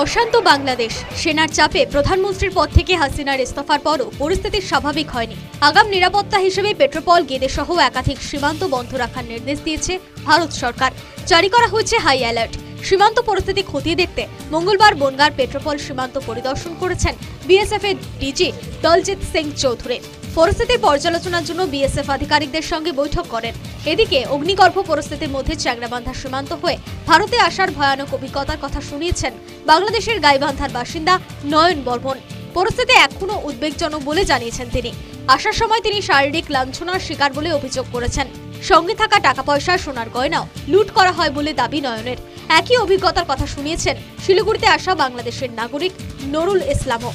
অশান্ত বাংলাদেশ। সেনার চাপে প্রধানমন্ত্রীর পদ থেকে হাসিনার ইস্তফার পরও পরিস্থিতি স্বাভাবিক হয়নি। আগাম নিরাপত্তা হিসেবে পেট্রোপল গেদে সহ একাধিক সীমান্ত বন্ধ রাখার নির্দেশ দিয়েছে ভারত সরকার। জারি করা হয়েছে হাই অ্যালার্ট। সীমান্ত পরিস্থিতি খতিয়ে দেখতে মঙ্গলবার বনগাঁর পেট্রোপল সীমান্ত পরিদর্শন করেছেন বিএসএফ এর ডিজি দলজিৎ সিং চৌধুরী। পরিস্থিতির পর্যালোচনার জন্য বিএসএফ আধিকারিকদের সঙ্গে বৈঠক করেন। এদিকে অগ্নিগর্ভ পরিস্থিতির মধ্যে চ্যাংড়াবান্ধা সীমান্ত হয়ে ভারতে আসার ভয়ানক অভিজ্ঞতার কথা শুনিয়েছেন বাংলাদেশের গাইবান্ধার বাসিন্দা নয়ন বর্মন। পরিস্থিতি এখনো উদ্বেগজনক বলে জানিয়েছেন তিনি। আসার সময় তিনি শারীরিক লাঞ্ছনার শিকার বলে অভিযোগ করেছেন। সঙ্গে থাকা টাকা পয়সা, সোনার গয়নাও লুট করা হয় বলে দাবি নয়নের। একই অভিজ্ঞতার কথা শুনিয়েছেন শিলিগুড়িতে আসা বাংলাদেশের নাগরিক নুরুল ইসলামও।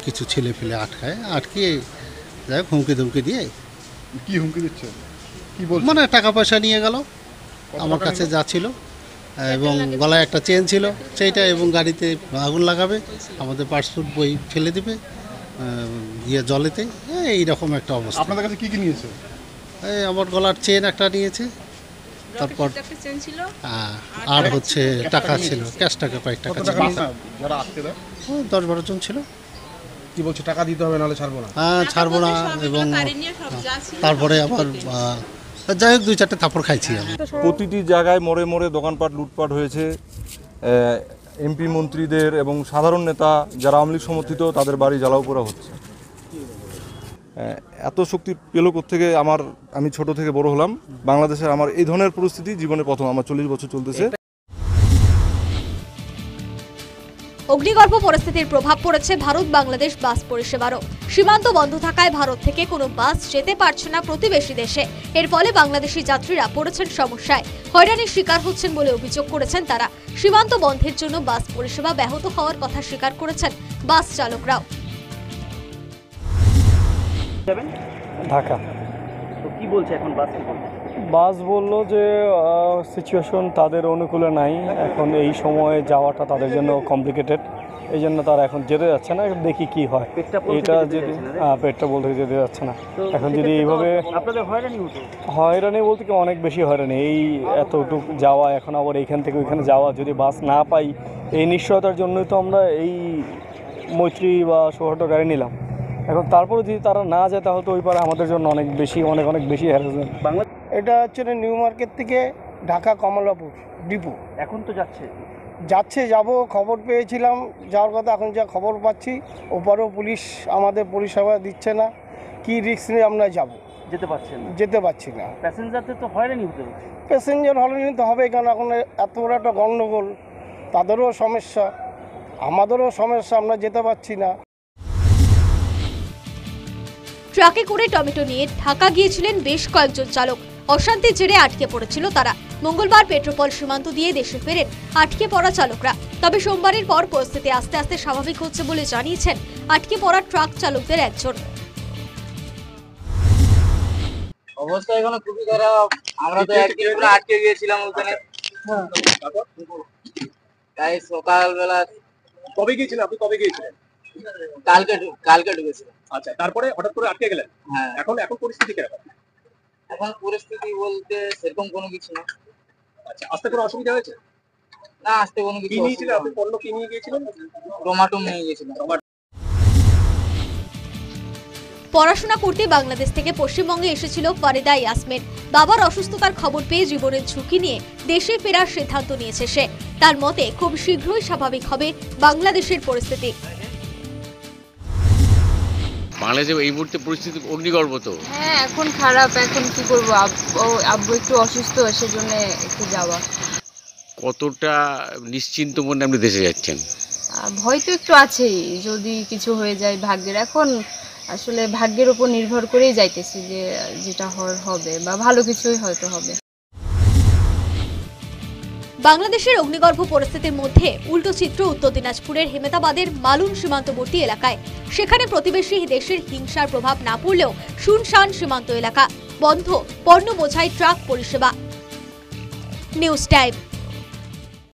কিছু ছেলে ফেলে আটকে যাই হুমকি ধুমকি দিয়ে। কি হুমকি দিচ্ছে? কি বলছে? মানে টাকা পয়সা নিয়ে গেল আমার কাছে যা ছিল, এবং গলায় একটা চেন ছিল সেইটা, এবং গাড়িতে আগুন লাগাবে, আমাদের পাসপোর্ট বই ফেলে দেবে জলেতে। এইরকম একটা অবস্থা। আপনাদের কাছে কি কি নিয়েছে? আমার গলার চেন একটা নিয়েছে, তারপর আর হচ্ছে টাকা ছিল, ক্যাশ টাকা কয়েক টাকা ছিল। যারা আটকে দেয় 10-12 জন ছিল। কি বলছে? টাকা দিতে হবে, নাহলে ছাড়বো না। ছাড়বো না। এবং তারপরে আবার যাই হোক 2-4টে থাপড় খাইছি আমি। প্রতিটি জায়গায় মোড়ে মোড়ে দোকানপাট লুটপাট হয়েছে। এমপি মন্ত্রীদের এবং সাধারণ নেতা যারা আওয়ামী লীগ সমর্থিত তাদের বাড়ি জ্বালাও করা হচ্ছে। এত শক্তি পেল কোত্থেকে? আমি ছোট থেকে বড় হলাম বাংলাদেশের, আমার এই ধরনের পরিস্থিতি জীবনে প্রথম। আমার 40 বছর চলতেছে। অগ্নিগর্ভ পরিস্থিতির প্রভাব পড়েছে ভারত বাংলাদেশ বাস পরিষেবারও। সীমান্ত বন্ধ থাকায় ভারত থেকে কোনো বাস যেতে পারছে না প্রতিবেশী দেশে। এর ফলে বাংলাদেশি যাত্রীরা পড়েছেন সমস্যায়, হয়রানির শিকার হচ্ছেন বলে অভিযোগ করেছেন তারা। সীমান্ত বন্ধের জন্য বাস পরিষেবা ব্যাহত হওয়ার কথা স্বীকার করেছেন বাস চালকরাও। ঢাকা। তো কি বলছে এখন বাস? বাস বললো যে সিচুয়েশন তাদের অনুকূলে নাই, এখন এই সময়ে যাওয়াটা তাদের জন্য কমপ্লিকেটেড, এই জন্য তারা এখন যেতে যাচ্ছে না। দেখি কি হয়। এটা যদি পেটটা বলতে যেতে যাচ্ছে না, এখন যদি এইভাবে আপনাদের হয়রানি বলতে কি অনেক বেশি হয়রানি। এই এতটুকু যাওয়া, এখন আবার এইখান থেকে ওইখানে যাওয়া, যদি বাস না পাই, এই নিশ্চয়তার জন্যই তো আমরা এই মৈত্রী বা সৌহার্দ্য গাড়ি নিলাম। এখন তারপরে যদি তারা না যায় তাহলে তো ওই পারে আমাদের জন্য অনেক বেশি হ্যারাসমেন্ট। এটা হচ্ছে নিউ মার্কেট থেকে ঢাকা কমলাপুর ডিপো। এখন তো যাব, খবর পেয়েছিলাম যাওয়ার কথা। এখন যা খবর পাচ্ছি ওপারেও পুলিশ আমাদের পরিষেবা দিচ্ছে না। কি রিস্ক নিয়ে আমরা যেতে পারছি না। প্যাসেঞ্জারদের তো হয়রানি হতে হচ্ছে। প্যাসেঞ্জার হয়রানি তো হবে, কারণ এখন এত বড় একটা গণ্ডগোল, তাদেরও সমস্যা, আমাদেরও সমস্যা, আমরা যেতে পারছি না। ট্রাকে করে টমেটো নিয়ে ঢাকা গিয়েছিলেন বেশ কয়েকজন চালক। অশান্তির জেরে আটকে পড়েছিল তারা। মঙ্গলবার পেট্রোপল সীমান্ত দিয়ে দেশে ফেরেন আটকে পড়া চালকরা। তবে সোমবারের পর পরিস্থিতি আস্তে আস্তে স্বাভাবিক হচ্ছে বলে জানিয়েছেন আটকে পড়া ট্রাক চালকদের একজন। অবস্থা এখন খুবই খারাপ। আমরা তো 1 কিলোমিটার আটকে গিয়েছিলাম ওখানে। তাই সকালবেলা। কবে গিয়েছিলেন আপনি? কবে গিয়েছিলেন? কালকে ঢুকেছিলাম। আচ্ছা, তারপরে হঠাৎ করে আটকে গেলেন। হ্যাঁ। এখন পরিস্থিতি কিরকম? এখন পরিস্থিতি বলতে সেরকম কোনো কিছু না। আচ্ছা, আসতে কোনো অসুবিধা হয়েছে? না, আসতে কোনো কিছু। কি নিয়েছিলেন আপনি? পণ্য কি নিয়ে গিয়েছিলেন? টমেটো নিয়ে গিয়েছিলাম। পড়াশোনা করতে বাংলাদেশ থেকে পশ্চিমবঙ্গে এসেছিল ফারিদা ইয়াসমিন। বাবার অসুস্থতার খবর পেয়ে জীবনের ঝুঁকি নিয়ে দেশে ফেরার সিদ্ধান্ত নিয়েছে সে। তার মতে খুব শীঘ্রই স্বাভাবিক হবে বাংলাদেশের পরিস্থিতি। বাংলাদেশে এই মুহূর্তে পরিস্থিতি অগ্নিগর্ভ তো। হ্যাঁ, এখন খারাপ। এখন কি করবো, আব্বু একটু অসুস্থ, সেজন্য একটু যাওয়া। কতটা নিশ্চিন্ত মনে আপনি দেশে যাচ্ছেন? ভয় তো একটু আছেই, যদি কিছু হয়ে যায় ভাগ্যের। এখন আসলে ভাগ্যের উপর নির্ভর করেই যাইতেছি, যে যেটা হবে বা ভালো কিছুই হয়তো হবে। বাংলাদেশের অগ্নিগর্ভ পরিস্থিতির মধ্যে উল্টো চিত্র উত্তর দিনাজপুরের হেমেদাবাদের মালুন সীমান্তবর্তী এলাকায়। সেখানে প্রতিবেশী দেশের হিংসার প্রভাব না পড়লেও শুনশান সীমান্ত এলাকা। বন্ধ পণ্য বোঝাই ট্রাক পরিষেবা। News time.